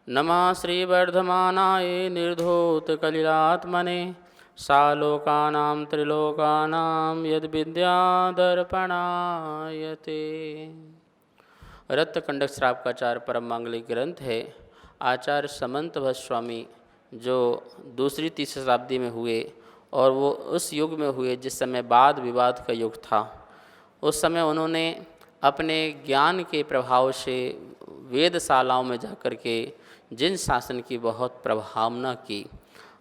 नमः श्रीवर्धमानाय निर्धूतकलिलात्मने सालोकानां त्रिलोकानां यद्विद्यादर्पणायते। रत्नकंडक श्रावकाचार्य परम मांगलिक ग्रंथ है। आचार्य समंत भट्ट स्वामी जो दूसरी तीसरी शताब्दी में हुए और वो उस युग में हुए जिस समय वाद विवाद का युग था। उस समय उन्होंने अपने ज्ञान के प्रभाव से वेदशालाओं में जाकर के जिन शासन की बहुत प्रभावना की,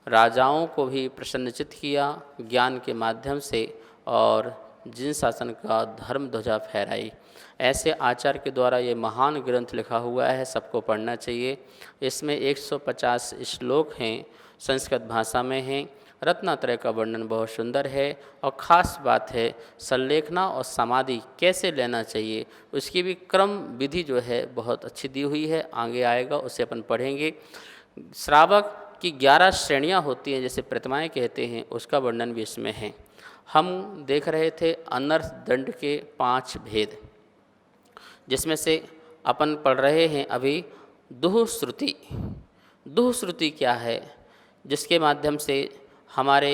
राजाओं को भी प्रसन्नचित्त किया ज्ञान के माध्यम से और जिन शासन का धर्म ध्वजा फहराई। ऐसे आचार्य के द्वारा ये महान ग्रंथ लिखा हुआ है, सबको पढ़ना चाहिए। इसमें 150 श्लोक हैं, संस्कृत भाषा में हैं। रत्नात्रय का वर्णन बहुत सुंदर है और ख़ास बात है संलेखना और समाधि कैसे लेना चाहिए उसकी भी क्रम विधि जो है बहुत अच्छी दी हुई है। आगे आएगा उसे अपन पढ़ेंगे। श्रावक की 11 श्रेणियां होती हैं, जैसे प्रतिमाएं कहते हैं, उसका वर्णन भी इसमें है। हम देख रहे थे अनर्थ दंड के 5 भेद, जिसमें से अपन पढ़ रहे हैं अभी दुःश्रुति। दुःश्रुति क्या है? जिसके माध्यम से हमारे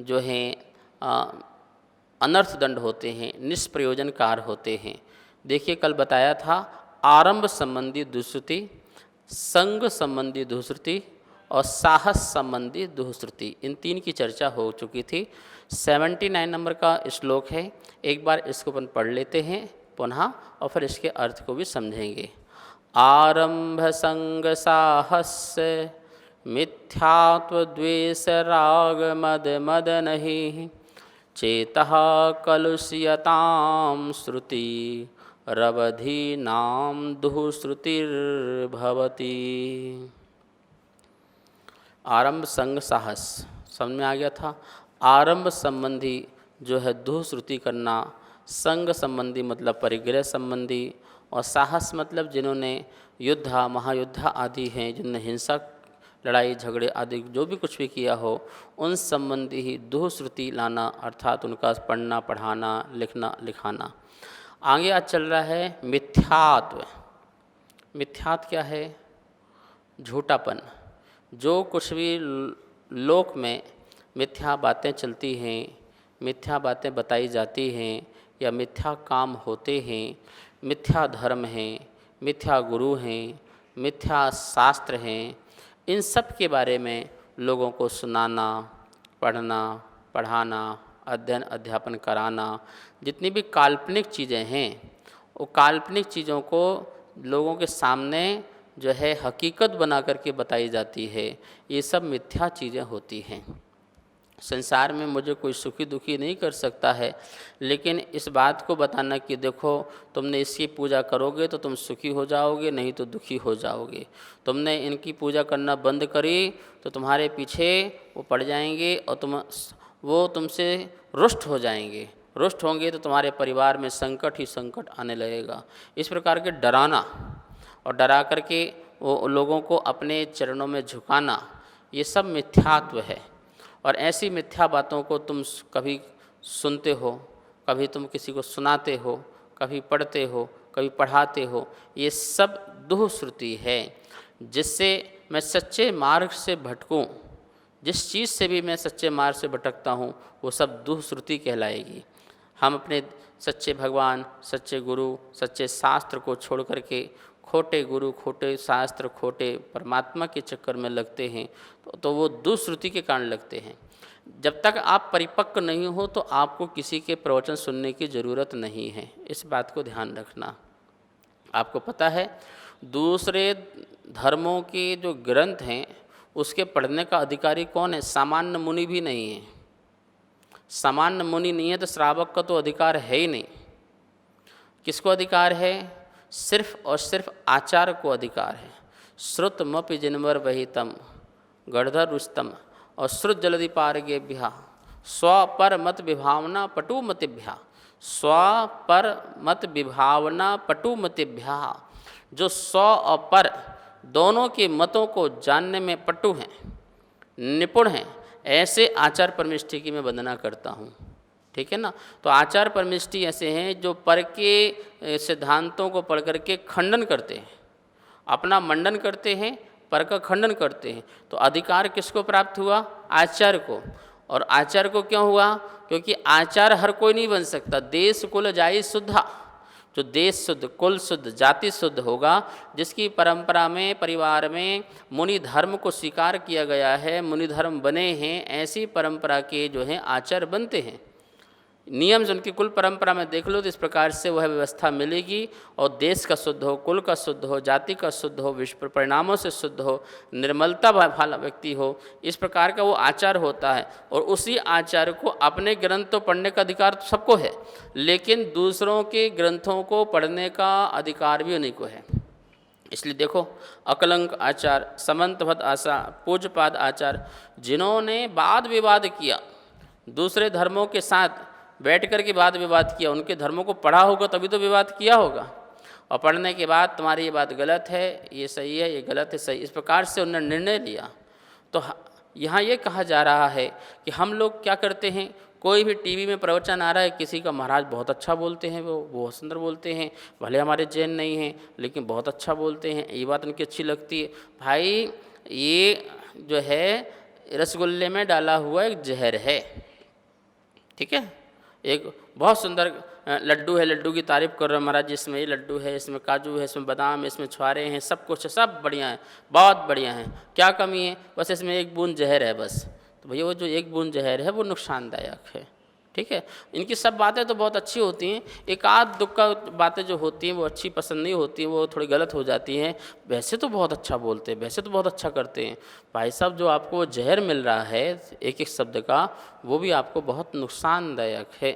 जो हैं अनर्थ दंड होते हैं, निष्प्रयोजनकार होते हैं। देखिए कल बताया था आरंभ संबंधी दुःश्रुति, संग संबंधी दुःश्रुति और साहस संबंधी दुःश्रुति, इन 3 की चर्चा हो चुकी थी। 79 नंबर का श्लोक है, एक बार इसको अपन पढ़ लेते हैं पुनः और फिर इसके अर्थ को भी समझेंगे। आरंभ संग साहस मिथ्यात्व द्वेष राग मद मदनहि चेतः कलुष्यतां श्रुति रवधि नाम दुःश्रुतिर्भवति। आरंभ संग साहस समझ में आ गया था। आरंभ संबंधी जो है दुःश्रुति करना, संग संबंधी मतलब परिग्रह संबंधी, और साहस मतलब जिन्होंने युद्ध महायुद्ध आदि हैं, जिन्होंने हिंसा लड़ाई झगड़े आदि जो भी कुछ भी किया हो, उन संबंधी ही दुःश्रुति लाना, अर्थात उनका पढ़ना पढ़ाना लिखना लिखाना। आगे आज चल रहा है मिथ्यात्व। मिथ्यात्व क्या है? झूठापन। जो कुछ भी लोक में मिथ्या बातें चलती हैं, मिथ्या बातें बताई जाती हैं या मिथ्या काम होते हैं, मिथ्या धर्म हैं, मिथ्या गुरु हैं, मिथ्या शास्त्र हैं, इन सब के बारे में लोगों को सुनाना, पढ़ना, पढ़ाना, अध्ययन अध्यापन कराना, जितनी भी काल्पनिक चीज़ें हैं वो काल्पनिक चीज़ों को लोगों के सामने जो है हकीकत बना करके बताई जाती है। ये सब मिथ्या चीज़ें होती हैं। संसार में मुझे कोई सुखी दुखी नहीं कर सकता है, लेकिन इस बात को बताना कि देखो तुमने इसकी पूजा करोगे तो तुम सुखी हो जाओगे, नहीं तो दुखी हो जाओगे। तुमने इनकी पूजा करना बंद करी तो तुम्हारे पीछे वो पड़ जाएंगे और वो तुमसे रुष्ट हो जाएंगे। रुष्ट होंगे तो तुम्हारे परिवार में संकट ही संकट आने लगेगा। इस प्रकार के डराना और डरा करके वो लोगों को अपने चरणों में झुकाना, ये सब मिथ्यात्व है। और ऐसी मिथ्या बातों को तुम कभी सुनते हो, कभी तुम किसी को सुनाते हो, कभी पढ़ते हो, कभी पढ़ाते हो, ये सब दुःश्रुति है। जिससे मैं सच्चे मार्ग से भटकूं, जिस चीज़ से भी मैं सच्चे मार्ग से भटकता हूँ वो सब दुःश्रुति कहलाएगी। हम अपने सच्चे भगवान, सच्चे गुरु, सच्चे शास्त्र को छोड़ करके खोटे गुरु, खोटे शास्त्र, खोटे परमात्मा के चक्कर में लगते हैं तो वो दुःश्रुति के कारण लगते हैं। जब तक आप परिपक्व नहीं हो तो आपको किसी के प्रवचन सुनने की ज़रूरत नहीं है, इस बात को ध्यान रखना। आपको पता है दूसरे धर्मों के जो ग्रंथ हैं उसके पढ़ने का अधिकारी कौन है? सामान्य मुनि भी नहीं है। सामान्य मुनि नहीं है तो श्रावक का तो अधिकार है ही नहीं। किसको अधिकार है? सिर्फ और सिर्फ आचार्य को अधिकार है। श्रुतमपि जिनवर वहितम गढ़धर रुस्तम और श्रुत जलधि पारगेभ्या स्वपर मत विभावना पटु मतिभ्या स्वपर मत विभावना पटु मतिभ्या। जो स्व और पर दोनों के मतों को जानने में पटु हैं, निपुण हैं, ऐसे आचार्य परमेष्ठी की मैं वंदना करता हूँ। ठीक है ना। तो आचार्य परमेष्ठी ऐसे हैं जो पर के सिद्धांतों को पढ़ करके खंडन करते हैं, अपना मंडन करते हैं पर का खंडन करते हैं। तो अधिकार किसको प्राप्त हुआ? आचार्य को। और आचार्य को क्यों हुआ? क्योंकि आचार्य हर कोई नहीं बन सकता। देश कुल जाई शुद्धा, जो देश शुद्ध, कुल शुद्ध, जाति शुद्ध होगा, जिसकी परंपरा में, परिवार में मुनि धर्म को स्वीकार किया गया है, मुनि धर्म बने हैं, ऐसी परंपरा के जो हैं आचार्य बनते हैं। नियम जो उनकी कुल परंपरा में देख लो तो इस प्रकार से वह व्यवस्था मिलेगी। और देश का शुद्ध हो, कुल का शुद्ध हो, जाति का शुद्ध हो, विश्व परिणामों से शुद्ध हो, निर्मलता वाला व्यक्ति हो, इस प्रकार का वो आचार होता है। और उसी आचार्य को अपने ग्रंथ तो पढ़ने का अधिकार तो सबको है, लेकिन दूसरों के ग्रंथों को पढ़ने का अधिकार भी उन्हीं को है। इसलिए देखो, अकलंक आचार्य, समंतभद्द आचार्य, पूज्यपाद आचार्य, जिन्होंने वाद विवाद किया, दूसरे धर्मों के साथ बैठ कर के वाद विवाद किया, उनके धर्मों को पढ़ा होगा तभी तो विवाद किया होगा। और पढ़ने के बाद तुम्हारी ये बात गलत है, ये सही है, ये गलत है, सही, इस प्रकार से उन्होंने निर्णय लिया। तो यहाँ ये कहा जा रहा है कि हम लोग क्या करते हैं, कोई भी टीवी में प्रवचन आ रहा है, किसी का महाराज बहुत अच्छा बोलते हैं, वो बहुत सुंदर बोलते हैं, भले हमारे जैन नहीं हैं लेकिन बहुत अच्छा बोलते हैं, ये बात उनकी अच्छी लगती है। भाई ये जो है रसगुल्ले में डाला हुआ एक जहर है, ठीक है। एक बहुत सुंदर लड्डू है, लड्डू की तारीफ़ कर रहे हो महाराज, इसमें ये लड्डू है, इसमें काजू है, इसमें बादाम है, इसमें छुआरे हैं, सब कुछ है, सब बढ़िया है, बहुत बढ़िया है, क्या कमी है? बस इसमें एक बूंद जहर है बस। तो भैया वो जो एक बूंद जहर है वो नुकसानदायक है, ठीक है। इनकी सब बातें तो बहुत अच्छी होती हैं, एक आध दुख का बातें जो होती हैं वो अच्छी पसंद नहीं होती हैं, वो थोड़ी गलत हो जाती हैं। वैसे तो बहुत अच्छा बोलते हैं, वैसे तो बहुत अच्छा करते हैं। भाई साहब जो आपको वो जहर मिल रहा है एक एक शब्द का, वो भी आपको बहुत नुकसानदायक है,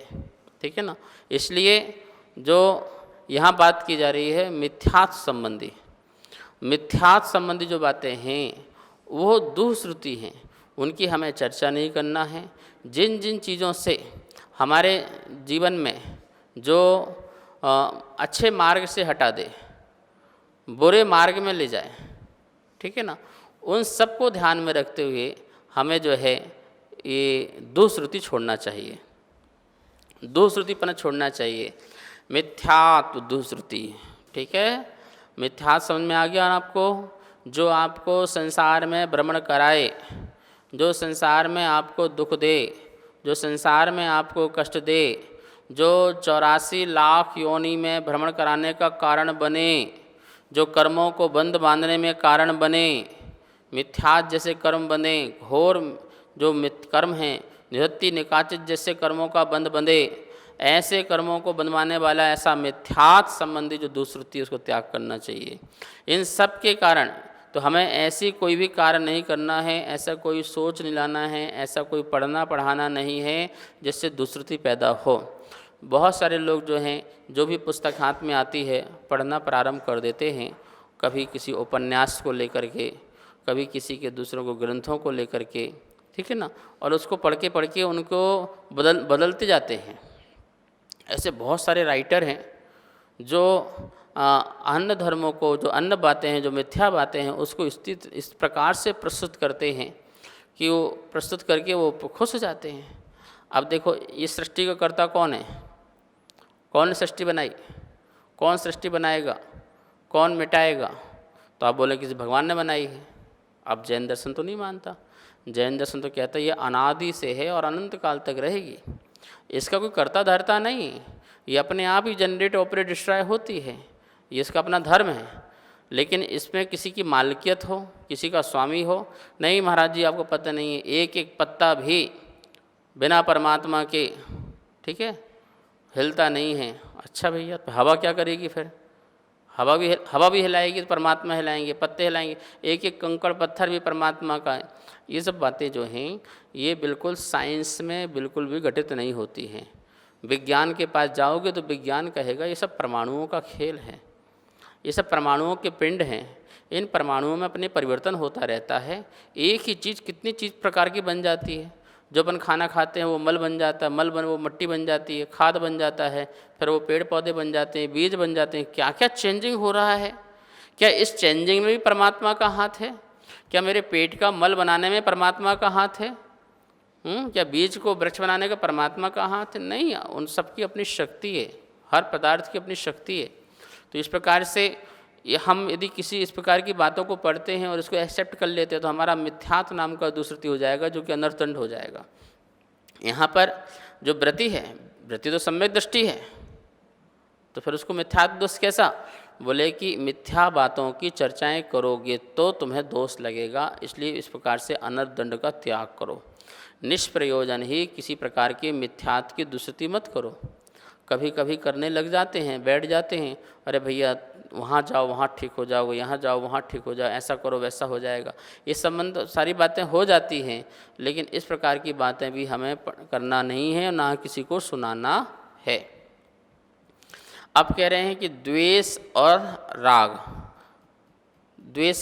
ठीक है ना। इसलिए जो यहाँ बात की जा रही है मिथ्यात्व संबंधी, मिथ्यात्व संबंधी जो बातें हैं वो दुःश्रुति हैं, उनकी हमें चर्चा नहीं करना है। जिन जिन चीज़ों से हमारे जीवन में जो अच्छे मार्ग से हटा दे, बुरे मार्ग में ले जाए, ठीक है ना, उन सबको ध्यान में रखते हुए हमें जो है ये दुःश्रुति छोड़ना चाहिए, दुःश्रुतिपन छोड़ना चाहिए। मिथ्यात्व दुःश्रुति, ठीक है। मिथ्यात्व समझ में आ गया आपको? जो आपको संसार में भ्रमण कराए, जो संसार में आपको दुख दे, जो संसार में आपको कष्ट दे, जो 84 लाख योनि में भ्रमण कराने का कारण बने, जो कर्मों को बंद बांधने में कारण बने, मिथ्यात्व जैसे कर्म बने, घोर जो कर्म हैं, निवृत्ति निकाचित जैसे कर्मों का बंध बंधे, ऐसे कर्मों को बंधवाने वाला ऐसा मिथ्यात्व संबंधी जो दुःश्रुति उसको त्याग करना चाहिए। इन सब के कारण तो हमें ऐसी कोई भी कार्य नहीं करना है, ऐसा कोई सोच नहीं लाना है, ऐसा कोई पढ़ना पढ़ाना नहीं है जिससे दुःश्रुति पैदा हो। बहुत सारे लोग जो हैं, जो भी पुस्तक हाथ में आती है पढ़ना प्रारंभ कर देते हैं, कभी किसी उपन्यास को लेकर के, कभी किसी के दूसरों को ग्रंथों को लेकर के, ठीक है ना, और उसको पढ़ के उनको बदलते जाते हैं। ऐसे बहुत सारे राइटर हैं जो अन्य धर्मों को, जो अन्य बातें हैं, जो मिथ्या बातें हैं, उसको इस प्रकार से प्रस्तुत करते हैं कि वो प्रस्तुत करके वो खुश हो जाते हैं। अब देखो, इस सृष्टि का कर्ता कौन है? कौन ने सृष्टि बनाई? कौन सृष्टि बनाएगा? कौन मिटाएगा? तो आप बोले किसी भगवान ने बनाई है। अब जैन दर्शन तो नहीं मानता, जैन दर्शन तो कहता है ये अनादि से है और अनंत काल तक रहेगी, इसका कोई कर्ता धर्ता नहीं, ये अपने आप ही जनरेट ऑपरेट डिस्ट्रॉय होती है, ये इसका अपना धर्म है। लेकिन इसमें किसी की मालिकियत हो, किसी का स्वामी हो, नहीं महाराज जी आपको पता नहीं है, एक एक पत्ता भी बिना परमात्मा के, ठीक है, हिलता नहीं है। अच्छा भैया, तो हवा क्या करेगी फिर? हवा भी हिलाएगी तो परमात्मा हिलाएंगे, पत्ते हिलाएंगे, एक एक कंकड़ पत्थर भी परमात्मा का है। ये सब बातें जो हैं ये बिल्कुल साइंस में बिल्कुल भी घटित नहीं होती हैं। विज्ञान के पास जाओगे तो विज्ञान कहेगा ये सब परमाणुओं का खेल है, ये सब परमाणुओं के पिंड हैं, इन परमाणुओं में अपने परिवर्तन होता रहता है। एक ही चीज़ कितनी चीज़ प्रकार की बन जाती है। जो अपन खाना खाते हैं वो मल बन जाता है, वो मिट्टी बन जाती है, खाद बन जाता है, फिर वो पेड़ पौधे बन जाते हैं, बीज बन जाते हैं। क्या क्या चेंजिंग हो रहा है? क्या इस चेंजिंग में भी परमात्मा का हाथ है? क्या मेरे पेट का मल बनाने में परमात्मा का हाथ है? क्या बीज को वृक्ष बनाने का परमात्मा का हाथ है? नहीं, उन सबकी अपनी शक्ति है, हर पदार्थ की अपनी शक्ति है। तो इस प्रकार से ये हम यदि किसी इस प्रकार की बातों को पढ़ते हैं और इसको एक्सेप्ट कर लेते हैं तो हमारा मिथ्यात्व नाम का दुष्कृति हो जाएगा, जो कि अनर्थदंड हो जाएगा। यहाँ पर जो व्रति है, व्रति तो सम्यक दृष्टि है, तो फिर उसको मिथ्यात्व दोष कैसा? बोले कि मिथ्या बातों की चर्चाएं करोगे तो तुम्हें दोष लगेगा, इसलिए इस प्रकार से अनर्थदंड का त्याग करो। निष्प्रयोजन ही किसी प्रकार की मिथ्यात्व की दुष्कृति मत करो। कभी कभी करने लग जाते हैं, बैठ जाते हैं, अरे भैया वहाँ जाओ वहाँ ठीक हो जाओगे, यहाँ जाओ वहाँ ठीक हो जाओ, ऐसा करो वैसा हो जाएगा। ये संबंध सारी बातें हो जाती हैं, लेकिन इस प्रकार की बातें भी हमें करना नहीं है, ना किसी को सुनाना है। अब कह रहे हैं कि द्वेष और राग। द्वेष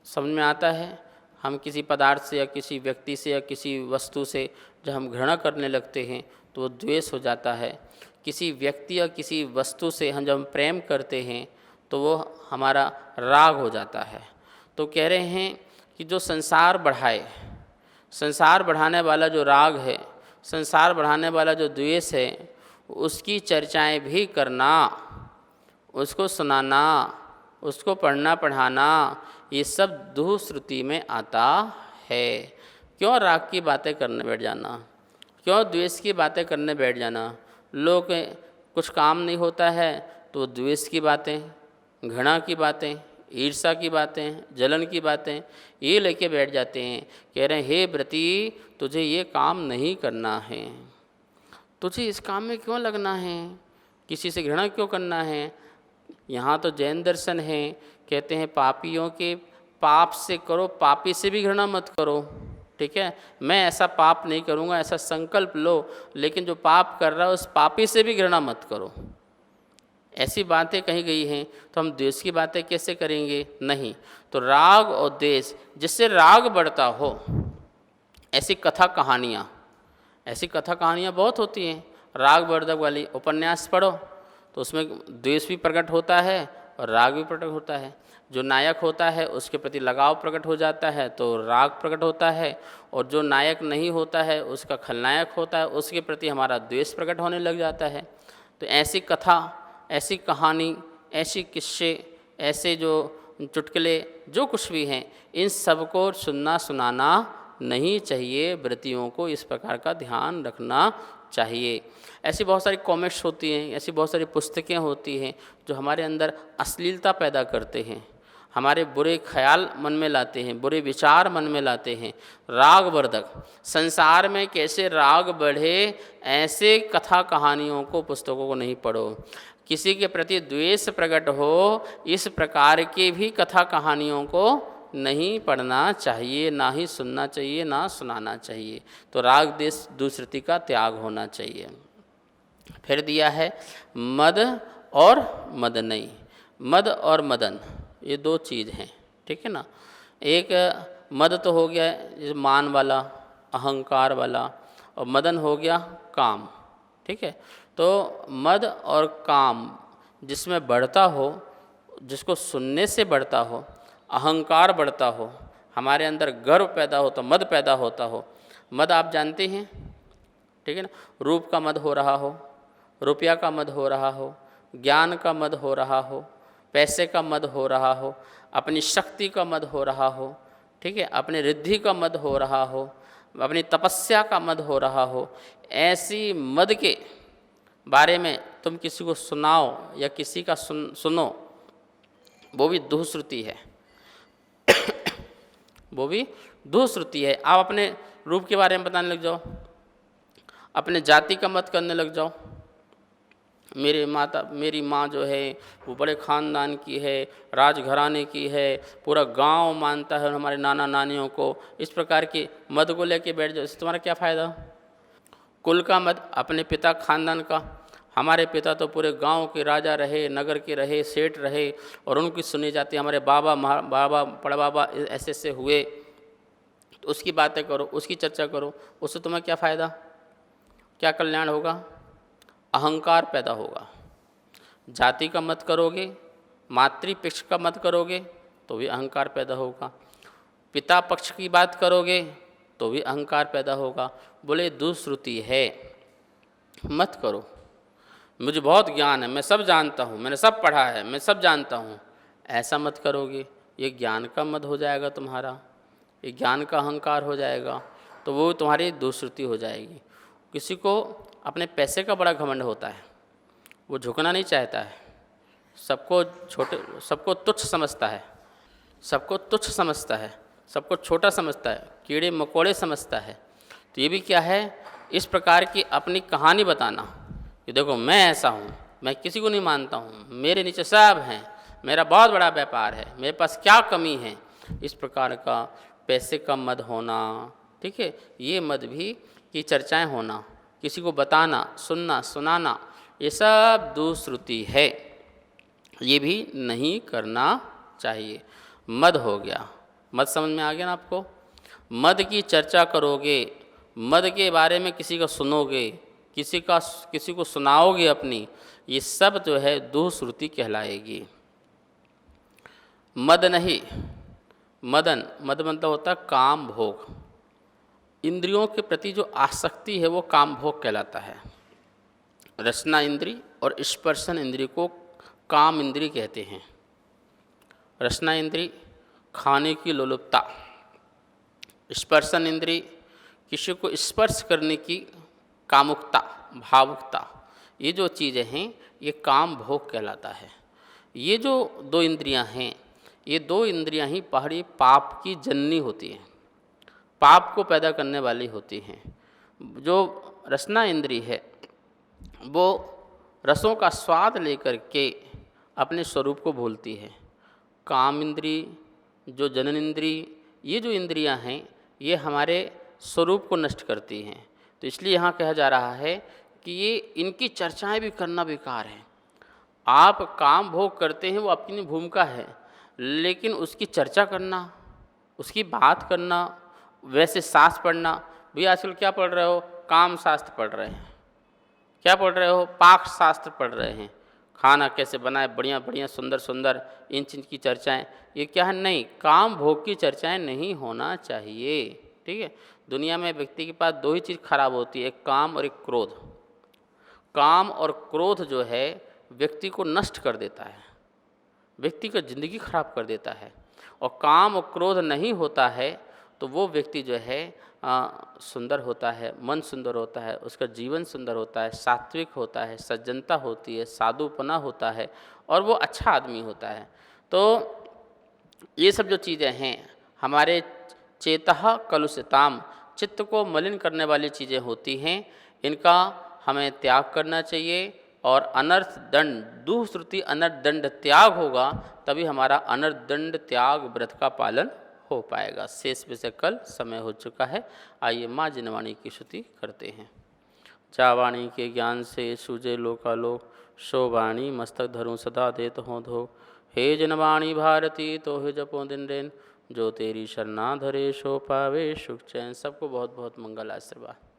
समझ में आता है, हम किसी पदार्थ से या किसी व्यक्ति से या किसी वस्तु से जब हम घृणा करने लगते हैं तो वो द्वेष हो जाता है। किसी व्यक्ति या किसी वस्तु से हम जब प्रेम करते हैं तो वो हमारा राग हो जाता है। तो कह रहे हैं कि जो संसार बढ़ाए, संसार बढ़ाने वाला जो राग है, संसार बढ़ाने वाला जो द्वेष है, उसकी चर्चाएं भी करना, उसको सुनाना, उसको पढ़ना पढ़ाना, ये सब दुःश्रुति में आता है। क्यों राग की बातें करने बैठ जाना, क्यों द्वेष की बातें करने बैठ जाना? लोग कुछ काम नहीं होता है तो द्वेष की बातें, घृणा की बातें, ईर्ष्या की बातें, जलन की बातें ये लेके बैठ जाते हैं। कह रहे हैं हे व्रती, तुझे ये काम नहीं करना है, तुझे इस काम में क्यों लगना है, किसी से घृणा क्यों करना है? यहाँ तो जैन दर्शन है, कहते हैं पापियों के पाप से करो, पापी से भी घृणा मत करो। ठीक है, मैं ऐसा पाप नहीं करूँगा, ऐसा संकल्प लो, लेकिन जो पाप कर रहा है उस पापी से भी घृणा मत करो। ऐसी बातें कही गई हैं, तो हम द्वेष की बातें कैसे करेंगे? नहीं। तो राग और द्वेष, जिससे राग बढ़ता हो, ऐसी कथा कहानियाँ, ऐसी कथा कहानियाँ बहुत होती हैं। रागवर्धक वाली उपन्यास पढ़ो तो उसमें द्वेष भी प्रकट होता है और राग भी प्रकट होता है। जो नायक होता है उसके प्रति लगाव प्रकट हो जाता है तो राग प्रकट होता है, और जो नायक नहीं होता है, उसका खलनायक होता है, उसके प्रति हमारा द्वेष प्रकट होने लग जाता है। तो ऐसी कथा, ऐसी कहानी, ऐसी किस्से, ऐसे जो चुटकुले, जो कुछ भी हैं, इन सबको सुनना सुनाना नहीं चाहिए। व्रतियों को इस प्रकार का ध्यान रखना चाहिए। ऐसी बहुत सारी कॉमिक्स होती हैं, ऐसी बहुत सारी पुस्तकें होती हैं जो हमारे अंदर अश्लीलता पैदा करते हैं, हमारे बुरे ख्याल मन में लाते हैं, बुरे विचार मन में लाते हैं। रागवर्धक, संसार में कैसे राग बढ़े, ऐसे कथा कहानियों को, पुस्तकों को नहीं पढ़ो। किसी के प्रति द्वेष प्रकट हो, इस प्रकार की भी कथा कहानियों को नहीं पढ़ना चाहिए, ना ही सुनना चाहिए, ना सुनाना चाहिए। तो राग द्वेष दुष्कृति का त्याग होना चाहिए। फिर दिया है मद और मदनई। मद और मदन ये दो चीज़ हैं, ठीक है ना। एक मद तो हो गया मान वाला, अहंकार वाला, और मदन हो गया काम, ठीक है। तो मद और काम जिसमें बढ़ता हो, जिसको सुनने से बढ़ता हो, अहंकार बढ़ता हो, हमारे अंदर गर्व पैदा हो, तो मद पैदा होता हो। मद आप जानते हैं, ठीक है ना। रूप का मद हो रहा हो, रुपया का मद हो रहा हो, ज्ञान का मद हो रहा हो, पैसे का मद हो रहा हो, अपनी शक्ति का मद हो रहा हो, ठीक है, अपने रिद्धि का मद हो रहा हो, अपनी तपस्या का मद हो रहा हो। ऐसी मद के बारे में तुम किसी को सुनाओ या किसी का सुनो, वो भी दुःश्रुति है, वो भी दुःश्रुति है। आप अपने रूप के बारे में बताने लग जाओ, अपने जाति का मत करने लग जाओ। मेरी माँ जो है वो बड़े ख़ानदान की है, राजघराने की है, पूरा गांव मानता है हमारे नाना नानियों को। इस प्रकार के मद को लेके बैठ जाओ, इससे तुम्हारा क्या फ़ायदा? कुल का मद, अपने पिता खानदान का, हमारे पिता तो पूरे गांव के राजा रहे, नगर के रहे, सेठ रहे, और उनकी सुनी जाती है। हमारे बाबा पड़बाबा ऐसे ऐसे हुए, तो उसकी बातें करो, उसकी चर्चा करो, उससे तुम्हें क्या फ़ायदा, क्या कल्याण होगा? अहंकार पैदा होगा। जाति का मत करोगे, मातृपक्ष का मत करोगे तो भी अहंकार पैदा होगा, पिता पक्ष की बात करोगे तो भी अहंकार पैदा होगा। बोले दुःश्रुति है, मत करो। मुझे बहुत ज्ञान है, मैं सब जानता हूँ, मैंने सब पढ़ा है, मैं सब जानता हूँ, ऐसा मत करोगे, ये ज्ञान का मद हो जाएगा तुम्हारा, ये ज्ञान का अहंकार हो जाएगा, तो वो तुम्हारी दुष्कृति हो जाएगी। किसी को अपने पैसे का बड़ा घमंड होता है, वो झुकना नहीं चाहता है, सबको तुच्छ समझता है, सबको छोटा समझता है, कीड़े मकोड़े समझता है। तो ये भी क्या है, इस प्रकार की अपनी कहानी बताना कि देखो मैं ऐसा हूँ, मैं किसी को नहीं मानता हूँ, मेरे नीचे सब हैं, मेरा बहुत बड़ा व्यापार है, मेरे पास क्या कमी है, इस प्रकार का पैसे का मद होना, ठीक है, ये मद भी की चर्चाएं होना, किसी को बताना, सुनना, सुनाना, ये सब दुष्श्रुति है, ये भी नहीं करना चाहिए। मद हो गया, मद समझ में आ गया ना आपको। मद की चर्चा करोगे, मद के बारे में किसी का सुनोगे, किसी को सुनाओगे अपनी, ये सब जो है दुष्श्रुति कहलाएगी। मद नहीं, मद मतलब होता है काम भोग, इंद्रियों के प्रति जो आसक्ति है वो काम भोग कहलाता है। रसना इंद्री और स्पर्शन इंद्री को काम इंद्री कहते हैं। रसना इंद्री खाने की लोलुपता, स्पर्शन इंद्री किसी को स्पर्श करने की कामुकता, भावुकता, ये जो चीज़ें हैं ये काम भोग कहलाता है। ये जो दो इंद्रियां हैं, ये दो इंद्रियां ही पहाड़ी पाप की जननी होती हैं, पाप को पैदा करने वाली होती हैं। जो रसना इंद्री है वो रसों का स्वाद लेकर के अपने स्वरूप को भूलती है। काम इंद्री, जो जनन इंद्री, ये जो इंद्रियां हैं ये हमारे स्वरूप को नष्ट करती हैं। तो इसलिए यहाँ कहा जा रहा है कि ये इनकी चर्चाएं भी करना बेकार है। आप काम भोग करते हैं वो अपनी भूमिका है, लेकिन उसकी चर्चा करना, उसकी बात करना, वैसे शास्त्र पढ़ना, भैया आजकल क्या पढ़ रहे हो, काम शास्त्र पढ़ रहे हैं, क्या पढ़ रहे हो, पाक शास्त्र पढ़ रहे हैं, खाना कैसे बनाए, बढ़िया बढ़िया सुंदर सुंदर, इन चीज़ की चर्चाएं, ये क्या है, नहीं, काम भोग की चर्चाएं नहीं होना चाहिए। ठीक है, दुनिया में व्यक्ति के पास दो ही चीज़ खराब होती है, एक काम और एक क्रोध। काम और क्रोध जो है व्यक्ति को नष्ट कर देता है, व्यक्ति का ज़िंदगी खराब कर देता है। और काम और क्रोध नहीं होता है तो वो व्यक्ति जो है सुंदर होता है, मन सुंदर होता है, उसका जीवन सुंदर होता है, सात्विक होता है, सज्जनता होती है, साधुपना होता है और वो अच्छा आदमी होता है। तो ये सब जो चीज़ें हैं हमारे चेतः कलुषिताम, चित्त को मलिन करने वाली चीज़ें होती हैं, इनका हमें त्याग करना चाहिए। और अनर्थ दंड, दुःश्रुति अनर्थ दंड त्याग होगा तभी हमारा अनर्थ दंड त्याग व्रत का पालन हो पाएगा। शेष विषय कल समय हो चुका है। आइए माँ जिनवाणी की स्तुति करते हैं। जावाणी के ज्ञान से सूझे लोकालोक, सो वाणी मस्तक धरूं सदा देत हों धो। हे जिनवाणी भारती तो हे जपो दिन रेन, जो तेरी शरणा धरे सो पावे सुख चैन। सबको बहुत बहुत मंगल आशीर्वाद।